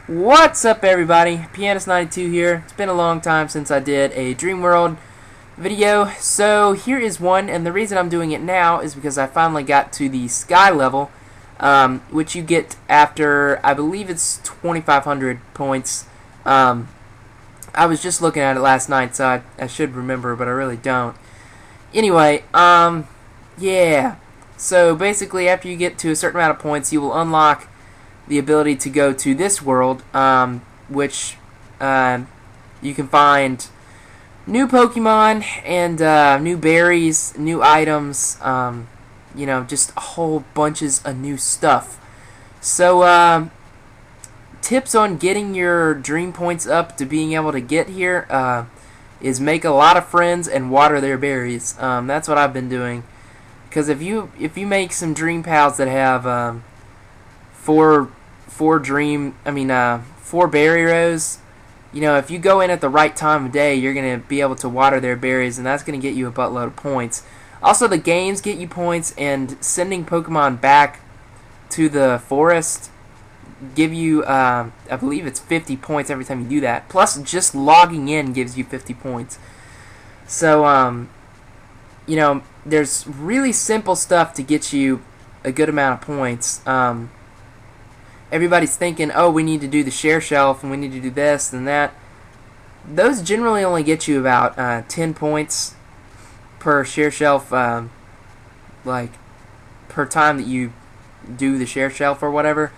What's up, everybody? Pianist92 here. It's been a long time since I did a Dreamworld video, so here is one, and the reason I'm doing it now is because I finally got to the sky level, which you get after, I believe it's 2,500 points. I was just looking at it last night, so I should remember, but I really don't. Anyway, yeah. So basically, after you get to a certain amount of points, you will unlock the ability to go to this world, which you can find new Pokemon and new berries, new items, you know, just a whole bunches of new stuff. So, tips on getting your dream points up to being able to get here is make a lot of friends and water their berries. That's what I've been doing. Because if you make some dream pals that have four berry rows, you know, if you go in at the right time of day, you're going to be able to water their berries, and that's going to get you a buttload of points. Also, the games get you points, and sending Pokemon back to the forest give you, I believe it's 50 points every time you do that. Plus, just logging in gives you 50 points. So, you know, there's really simple stuff to get you a good amount of points. Everybody's thinking, oh, we need to do the share shelf, and we need to do this and that. Those generally only get you about 10 points per share shelf, like, per time that you do the share shelf or whatever.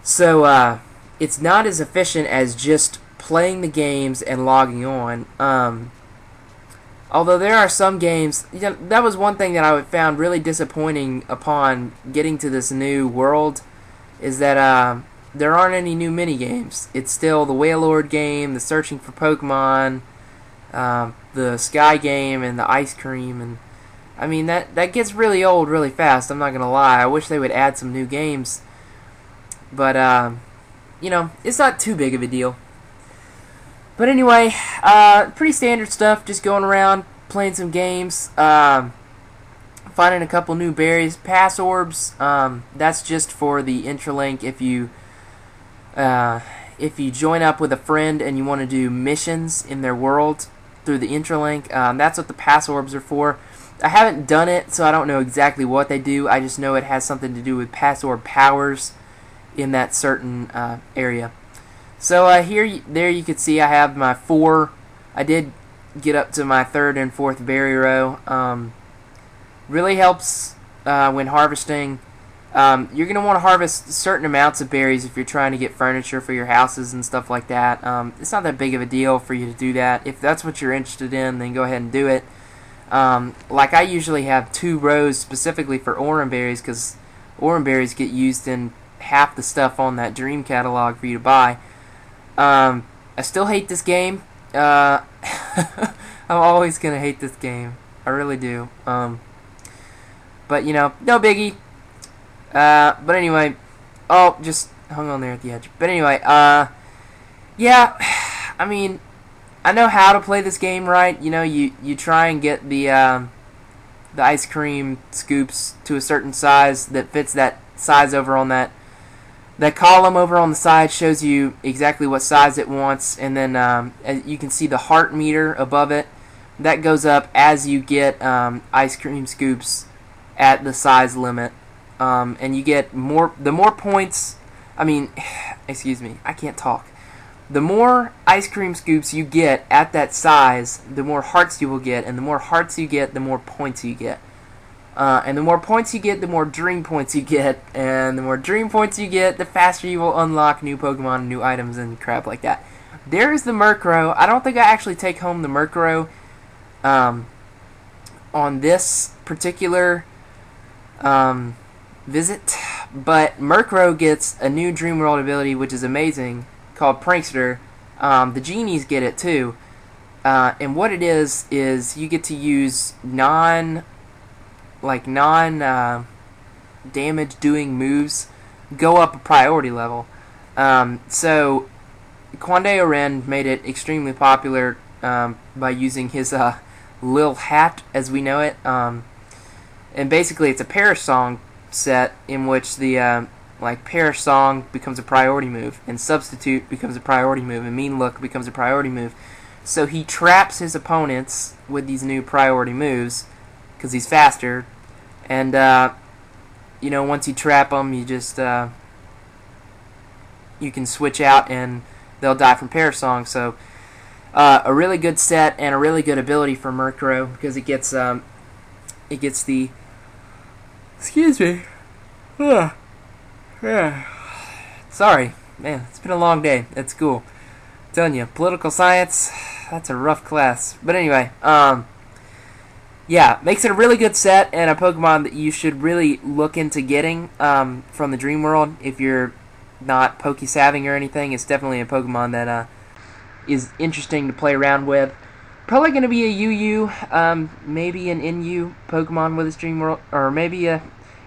So, it's not as efficient as just playing the games and logging on. Although there are some games, you know, that was one thing that I found really disappointing upon getting to this new world, is that there aren't any new mini games. It's still the Wailord game, the searching for Pokemon, the Sky game, and the ice cream. And I mean, that gets really old really fast. I'm not gonna lie. I wish they would add some new games, but you know, it's not too big of a deal. But anyway, pretty standard stuff. Just going around playing some games. Finding a couple new berries, pass orbs. That's just for the Intralink. If you join up with a friend and you want to do missions in their world through the Intralink, that's what the pass orbs are for. I haven't done it, so I don't know exactly what they do. I just know it has something to do with pass orb powers in that certain area. So there you can see I have my 4. I did get up to my 3rd and 4th berry row. Really helps when harvesting. You're going to want to harvest certain amounts of berries if you're trying to get furniture for your houses and stuff like that. It's not that big of a deal for you to do that. If that's what you're interested in, then go ahead and do it. Like I usually have 2 rows specifically for oran berries, because oran berries get used in half the stuff on that dream catalog for you to buy. I still hate this game. I'm always going to hate this game. I really do. But, you know, no biggie. But anyway, oh, just hung on there at the edge. But anyway, yeah, I mean, I know how to play this game right. You know, you try and get the ice cream scoops to a certain size that fits that size over on that column over on the side shows you exactly what size it wants, and then you can see the heart meter above it. That goes up as you get ice cream scoops at the size limit, and you get more. The more points, I mean, excuse me, I can't talk. The more ice cream scoops you get at that size, the more hearts you will get, and the more hearts you get, the more points you get. And the more points you get, the more dream points you get, and the more dream points you get, the faster you will unlock new Pokemon, new items, and crap like that. There is the Murkrow. I don't think I actually take home the Murkrow on this particular visit, but Murkrow gets a new Dream World ability, which is amazing, called Prankster. The genies get it too, and what it is you get to use non damage doing moves go up a priority level. So Quandale Ren made it extremely popular by using his Lil Hat as we know it, and basically it's a Perish Song set in which the Like Perish Song becomes a priority move, and Substitute becomes a priority move, and Mean Look becomes a priority move. So he traps his opponents with these new priority moves because he's faster. And, once you trap them, you just, you can switch out and they'll die from Perish Song. So, a really good set and a really good ability for Murkrow because it gets the, excuse me, sorry, man, it's been a long day at school. I'm telling you, political science, that's a rough class. But anyway, yeah, makes it a really good set and a Pokemon that you should really look into getting from the Dream World. If you're not Poke-savving or anything, it's definitely a Pokemon that is interesting to play around with. Probably going to be a UU, maybe an NU Pokemon with its Dream World, or maybe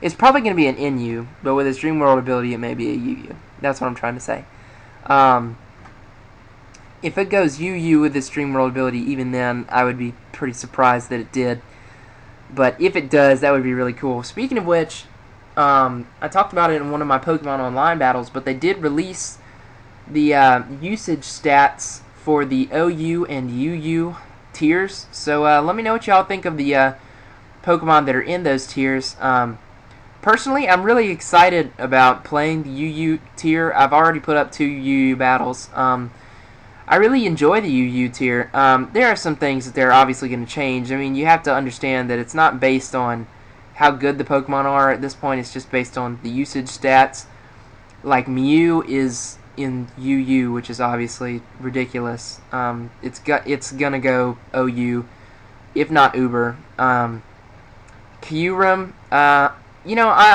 it's probably going to be an NU, but with its Dream World ability, it may be a UU. That's what I'm trying to say. If it goes UU with its Dream World ability, even then, I would be pretty surprised that it did. But if it does, that would be really cool. Speaking of which, I talked about it in one of my Pokemon Online battles, but they did release the usage stats for the OU and UU tiers. So let me know what y'all think of the Pokemon that are in those tiers. Personally, I'm really excited about playing the UU tier. I've already put up 2 UU battles. I really enjoy the UU tier. There are some things that they're obviously going to change. I mean, you have to understand that it's not based on how good the Pokemon are. At this point, it's just based on the usage stats. Like Mew is in UU, which is obviously ridiculous. It's gonna go OU, if not Uber. Kyurem, I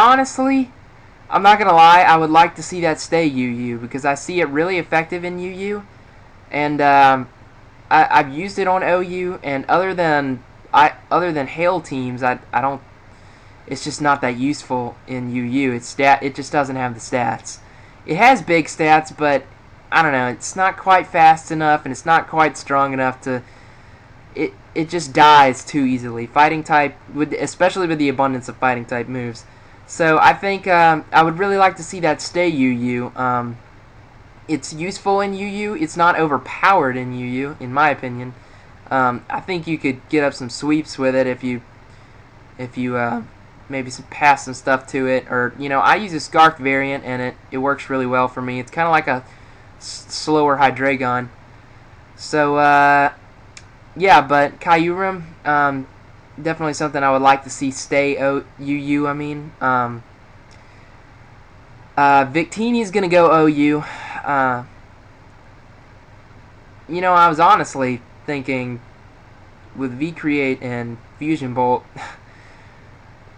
honestly, I'm not gonna lie, I would like to see that stay UU because I see it really effective in UU, and I've used it on OU, and other than Hail teams, I don't. It's just not that useful in UU. It just doesn't have the stats. It has big stats, but I don't know. It's not quite fast enough, and it's not quite strong enough to. It just dies too easily. Fighting type, especially with the abundance of fighting type moves. So I think I would really like to see that stay UU. It's useful in UU. It's not overpowered in UU, in my opinion. I think you could get up some sweeps with it if you maybe pass some stuff to it, or I use a Scarf variant and it works really well for me. It's kind of like a slower Hydreigon. So yeah, but Kyurem, definitely something I would like to see stay UU. I mean, Victini is gonna go OU. I was honestly thinking with V-Create and Fusion Bolt.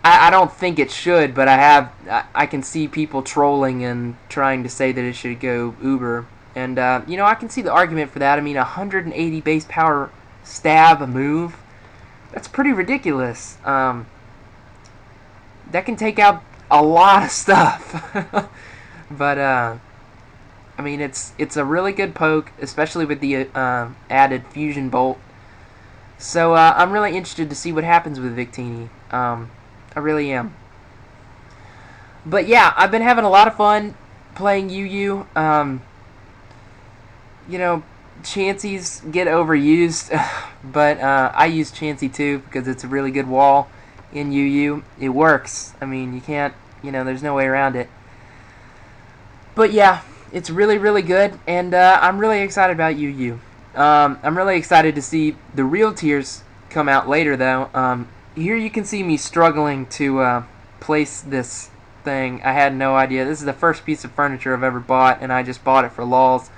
I don't think it should, but I can see people trolling and trying to say that it should go Uber. And, I can see the argument for that. I mean, 180 base power stab move, that's pretty ridiculous. That can take out a lot of stuff. But, I mean, it's a really good poke, especially with the added Fusion Bolt. So, I'm really interested to see what happens with Victini. I really am. But yeah, I've been having a lot of fun playing UU. Chanseys get overused, but I use Chansey too because it's a really good wall in UU. It works. I mean, you can't, there's no way around it. But yeah, it's really, really good, and I'm really excited about UU. I'm really excited to see the real tiers come out later, though. Here you can see me struggling to place this thing. I had no idea. This is the first piece of furniture I've ever bought, and I just bought it for lols.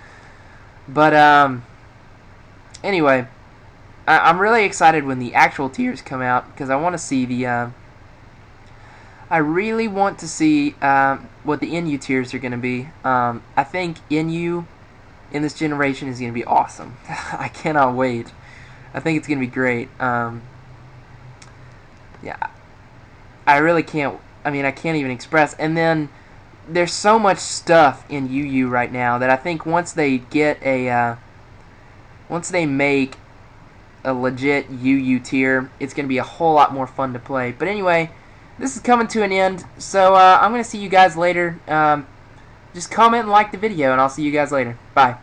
But anyway, I'm really excited when the actual tiers come out because I want to see the. I really want to see what the NU tiers are going to be. I think NU in this generation is going to be awesome. I cannot wait. I think it's going to be great. Yeah, I really can't. I mean, I can't even express. And then there's so much stuff in UU right now that I think once they get once they make a legit UU tier, it's going to be a whole lot more fun to play. But anyway, this is coming to an end, so I'm going to see you guys later. Just comment and like the video, and I'll see you guys later. Bye.